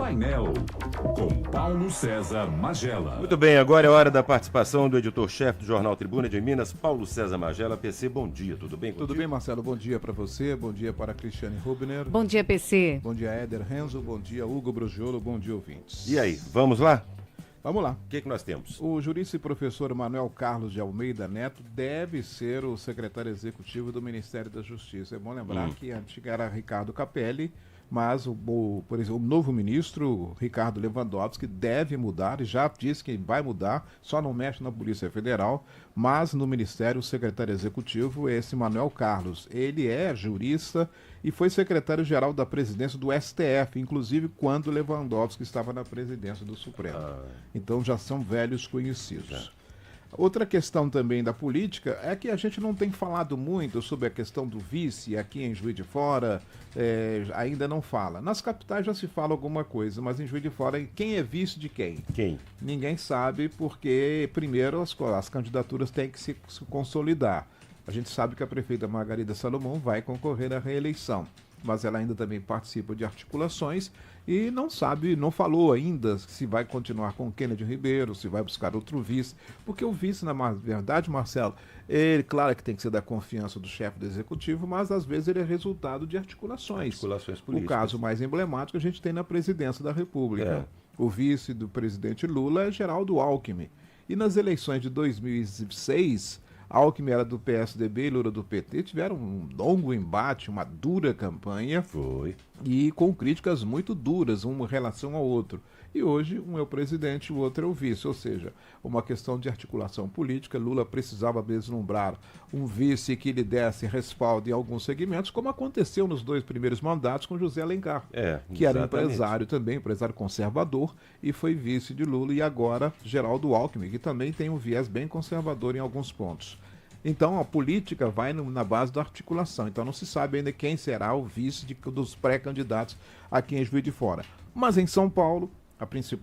Painel, com Paulo César Magela. Muito bem, agora é hora da participação do editor-chefe do Jornal Tribuna de Minas, Paulo César Magela. PC, bom dia, tudo bem contigo? Tudo bem, Marcelo, bom dia para você, bom dia para Cristiane Rubner. Bom dia, PC. Bom dia, Éder Renzo, bom dia, Hugo Brugiolo, bom dia, ouvintes. E aí, vamos lá? Vamos lá. O que nós temos? O jurista e professor Manuel Carlos de Almeida Neto deve ser o secretário executivo do Ministério da Justiça. É bom lembrar que antes era Ricardo Capelli, mas por exemplo, o novo ministro, Ricardo Lewandowski, deve mudar, e já disse que vai mudar, só não mexe na Polícia Federal, mas no Ministério o secretário executivo é esse Manuel Carlos. Ele é jurista e foi secretário-geral da presidência do STF, inclusive quando Lewandowski estava na presidência do Supremo. Então já são velhos conhecidos. Outra questão também da política é que a gente não tem falado muito sobre a questão do vice aqui em Juiz de Fora, ainda não fala. Nas capitais já se fala alguma coisa, mas em Juiz de Fora quem é vice de quem? Quem? Ninguém sabe, porque primeiro as candidaturas têm que se consolidar. A gente sabe que a prefeita Margarida Salomão vai concorrer à reeleição, mas ela ainda também participa de articulações e não sabe, não falou ainda se vai continuar com Kennedy Ribeiro, se vai buscar outro vice, porque o vice, na verdade, Marcelo, ele, claro que tem que ser da confiança do chefe do executivo, mas às vezes ele é resultado de articulações. Articulações políticas. O caso mais emblemático a gente tem na presidência da República. O vice do presidente Lula é Geraldo Alckmin. E nas eleições de 2006... Alckmin era do PSDB e Lula do PT, tiveram um longo embate, uma dura campanha. Foi. E com críticas muito duras, uma em relação ao outro. E hoje, um é o presidente e o outro é o vice, ou seja, uma questão de articulação política. Lula precisava vislumbrar um vice que lhe desse respaldo em alguns segmentos, como aconteceu nos 2 primeiros mandatos com José Alencar, que era empresário também, empresário conservador, e foi vice de Lula, e agora Geraldo Alckmin, que também tem um viés bem conservador em alguns pontos. Então a política vai na base da articulação, então não se sabe ainda quem será o vice dos pré-candidatos aqui em Juiz de Fora. Mas em São Paulo,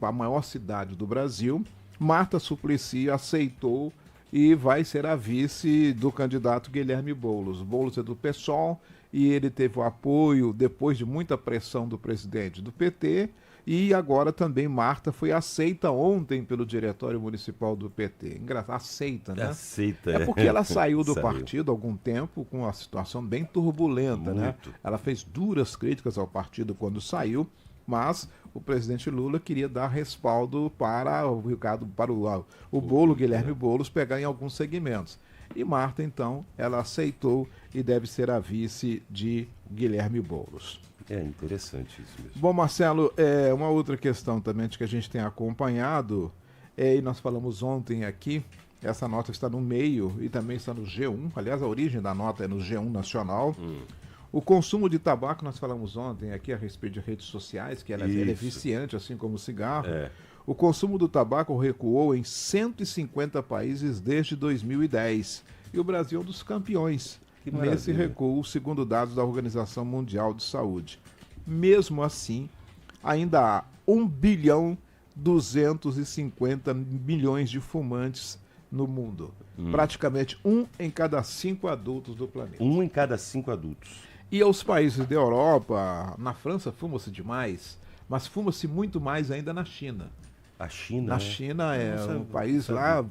a maior cidade do Brasil, Marta Suplicy aceitou e vai ser a vice do candidato Guilherme Boulos. Boulos é do PSOL e ele teve o apoio, depois de muita pressão do presidente do PT, e agora também Marta foi aceita ontem pelo Diretório Municipal do PT. Engraçado, aceita, né? Aceita, é porque ela saiu do partido há algum tempo com uma situação bem turbulenta, né? Ela fez duras críticas ao partido quando saiu, mas o presidente Lula queria dar respaldo para o Bolo, Guilherme Boulos, pegar em alguns segmentos. E Marta, então, ela aceitou e deve ser a vice de Guilherme Boulos. É interessante isso mesmo. Bom, Marcelo, uma outra questão também que a gente tem acompanhado, e nós falamos ontem aqui, essa nota está no meio e também está no G1, aliás, a origem da nota é no G1 Nacional. O consumo de tabaco, nós falamos ontem aqui a respeito de redes sociais, que ela é viciante, assim como o cigarro. O consumo do tabaco recuou em 150 países desde 2010. E o Brasil é um dos campeões nesse recuo, segundo dados da Organização Mundial de Saúde. Mesmo assim, ainda há 1.250 bilhões de fumantes no mundo. Praticamente 1 em cada 5 adultos do planeta. 1 em cada 5 adultos. E aos países da Europa, na França fuma-se demais, mas fuma-se muito mais ainda na China. A China? Na China é um país lá,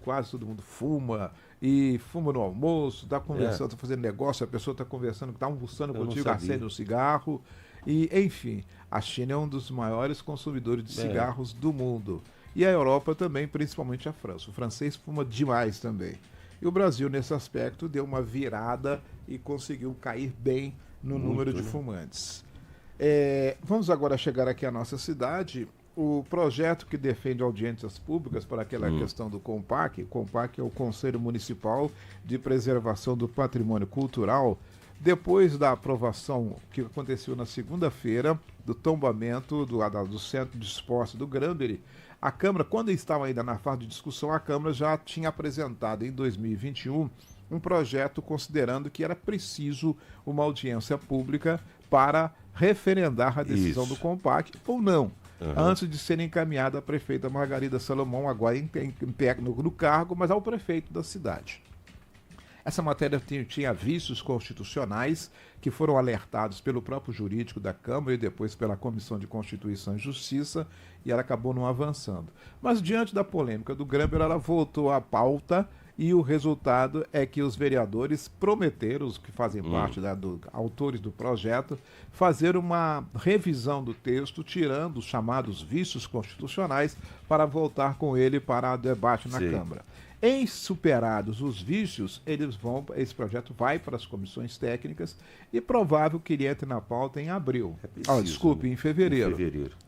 quase todo mundo fuma, e fuma no almoço, está conversando, está fazendo negócio, a pessoa está conversando, está almoçando contigo, acende um cigarro. E, enfim, a China é um dos maiores consumidores de cigarros do mundo. E a Europa também, principalmente a França. O francês fuma demais também. E o Brasil, nesse aspecto, deu uma virada e conseguiu cair bem no número de fumantes. Vamos agora chegar aqui à nossa cidade. O projeto que defende audiências públicas para aquela questão do CONPAC, o CONPAC é o Conselho Municipal de Preservação do Patrimônio Cultural, depois da aprovação que aconteceu na segunda-feira, do tombamento do Centro de Esporte do Granbury, a Câmara, quando estava ainda na fase de discussão, a Câmara já tinha apresentado em 2021 um projeto considerando que era preciso uma audiência pública para referendar a decisão do CONPAC ou não, antes de ser encaminhada à prefeita Margarida Salomão, agora no cargo, mas ao prefeito da cidade. Essa matéria tinha vícios constitucionais que foram alertados pelo próprio jurídico da Câmara e depois pela Comissão de Constituição e Justiça, e ela acabou não avançando. Mas diante da polêmica do Gramber, ela voltou à pauta e o resultado é que os vereadores prometeram, os que fazem parte autores do projeto, fazer uma revisão do texto, tirando os chamados vícios constitucionais, para voltar com ele para debate na Câmara. Em superados os vícios, esse projeto vai para as comissões técnicas e provável que ele entre na pauta em abril. Em fevereiro.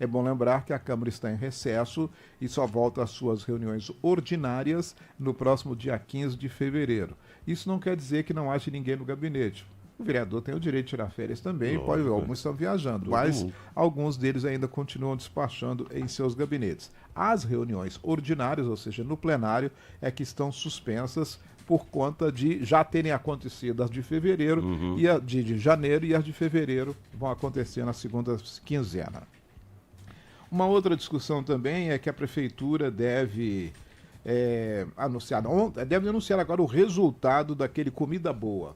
É bom lembrar que a Câmara está em recesso e só volta às suas reuniões ordinárias no próximo dia 15 de fevereiro. Isso não quer dizer que não haja ninguém no gabinete. O vereador tem o direito de tirar férias também, alguns estão viajando, mas alguns deles ainda continuam despachando em seus gabinetes. As reuniões ordinárias, ou seja, no plenário, é que estão suspensas por conta de já terem acontecido as de fevereiro e a de janeiro, e as de fevereiro vão acontecer na segunda quinzena. Uma outra discussão também é que a prefeitura deve anunciar agora o resultado daquele Comida Boa.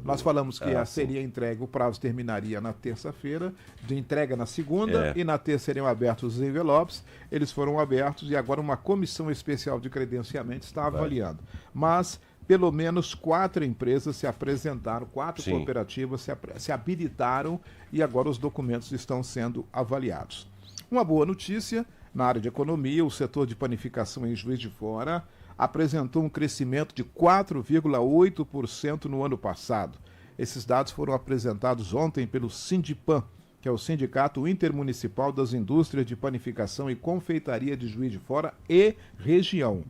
Nós falamos que seria entregue, o prazo terminaria na terça-feira, de entrega na segunda, e na terça seriam abertos os envelopes. Eles foram abertos e agora uma comissão especial de credenciamento está avaliando. Mas pelo menos 4 empresas se apresentaram, 4 cooperativas se habilitaram e agora os documentos estão sendo avaliados. Uma boa notícia, na área de economia, o setor de panificação em Juiz de Fora apresentou um crescimento de 4,8% no ano passado. Esses dados foram apresentados ontem pelo Sindipan, que é o Sindicato Intermunicipal das Indústrias de Panificação e Confeitaria de Juiz de Fora e região.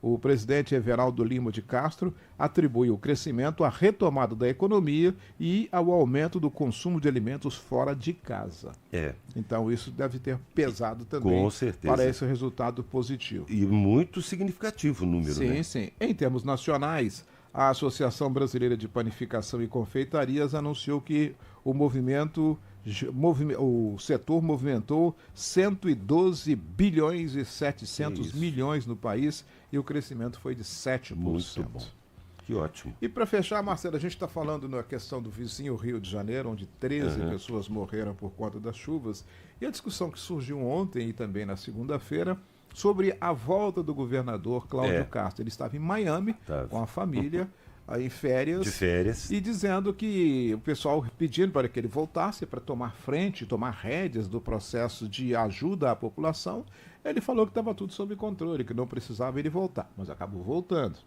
O presidente Everaldo Lima de Castro atribui o crescimento à retomada da economia e ao aumento do consumo de alimentos fora de casa. Então isso deve ter pesado também para esse resultado positivo. E muito significativo o número, né? Sim. Em termos nacionais, a Associação Brasileira de Panificação e Confeitarias anunciou que o setor movimentou 112 bilhões e 700 milhões no país e o crescimento foi de 7%. Muito bom. Que ótimo. E para fechar, Marcelo, a gente está falando na questão do vizinho Rio de Janeiro, onde 13 pessoas morreram por conta das chuvas, e a discussão que surgiu ontem e também na segunda-feira sobre a volta do governador Cláudio Castro. Ele estava em Miami com a família, em férias, e dizendo que o pessoal pedindo para que ele voltasse para tomar rédeas do processo de ajuda à população. Ele falou que estava tudo sob controle, que não precisava ele voltar, mas acabou voltando.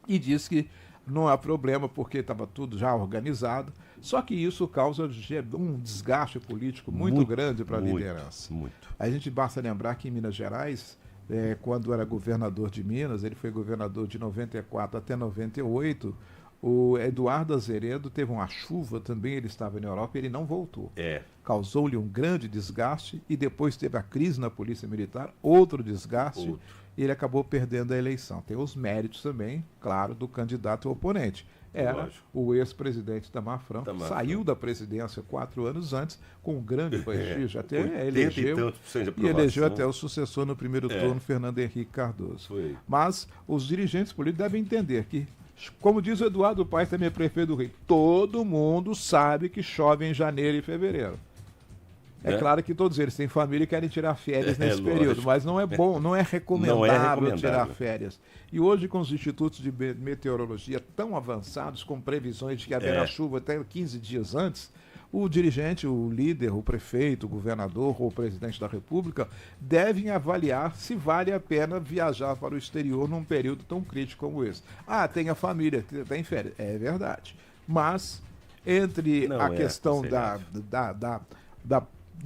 E disse que não há problema porque estava tudo já organizado, só que isso causa um desgaste político muito grande para a liderança. A gente basta lembrar que em Minas Gerais, quando era governador de Minas, ele foi governador de 94 até 98, o Eduardo Azeredo teve uma chuva também, ele estava na Europa e ele não voltou. Causou-lhe um grande desgaste e depois teve a crise na Polícia Militar, outro desgaste, e ele acabou perdendo a eleição. Tem os méritos também, claro, do candidato oponente. Era o ex-presidente Itamar Franco, saiu da presidência 4 anos antes, com um grande prestígio, até elegeu até o sucessor no primeiro turno, Fernando Henrique Cardoso. Mas os dirigentes políticos devem entender que, como diz o Eduardo Paes, também prefeito do Rio, todo mundo sabe que chove em janeiro e fevereiro. Claro que todos eles têm família e querem tirar férias nesse período, mas não é bom, não é recomendável tirar férias. E hoje, com os institutos de meteorologia tão avançados, com previsões de que haverá chuva até 15 dias antes, o dirigente, o líder, o prefeito, o governador ou o presidente da República devem avaliar se vale a pena viajar para o exterior num período tão crítico como esse. Tem a família, tem férias. É verdade. Mas, entre a questão da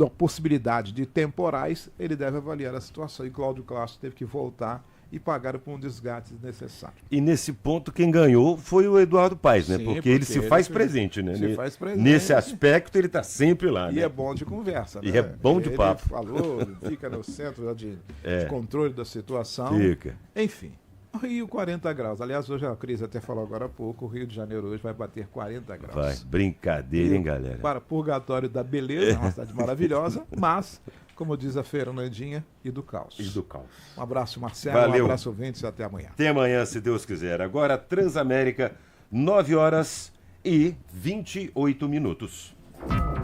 possibilidade de temporais, ele deve avaliar a situação. E Cláudio Castro teve que voltar e pagar por um desgaste desnecessário. E nesse ponto, quem ganhou foi o Eduardo Paes, né? Porque ele se faz presente, né? Nesse aspecto, ele está sempre lá. E né? é bom de conversa. E é bom de papo. Ele falou, fica no centro de controle da situação. Fica. Enfim. Rio, 40 graus. Aliás, hoje a Cris até falou agora há pouco, o Rio de Janeiro hoje vai bater 40 graus. Brincadeira, hein, galera? Para purgatório da beleza, é uma cidade maravilhosa, mas como diz a Fernandinha, e do caos. E do caos. Um abraço, Marcelo. Valeu. Um abraço, ouvintes, e até amanhã. Até amanhã, se Deus quiser. Agora, Transamérica, 9h28.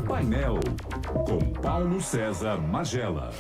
Painel com Paulo César Magela.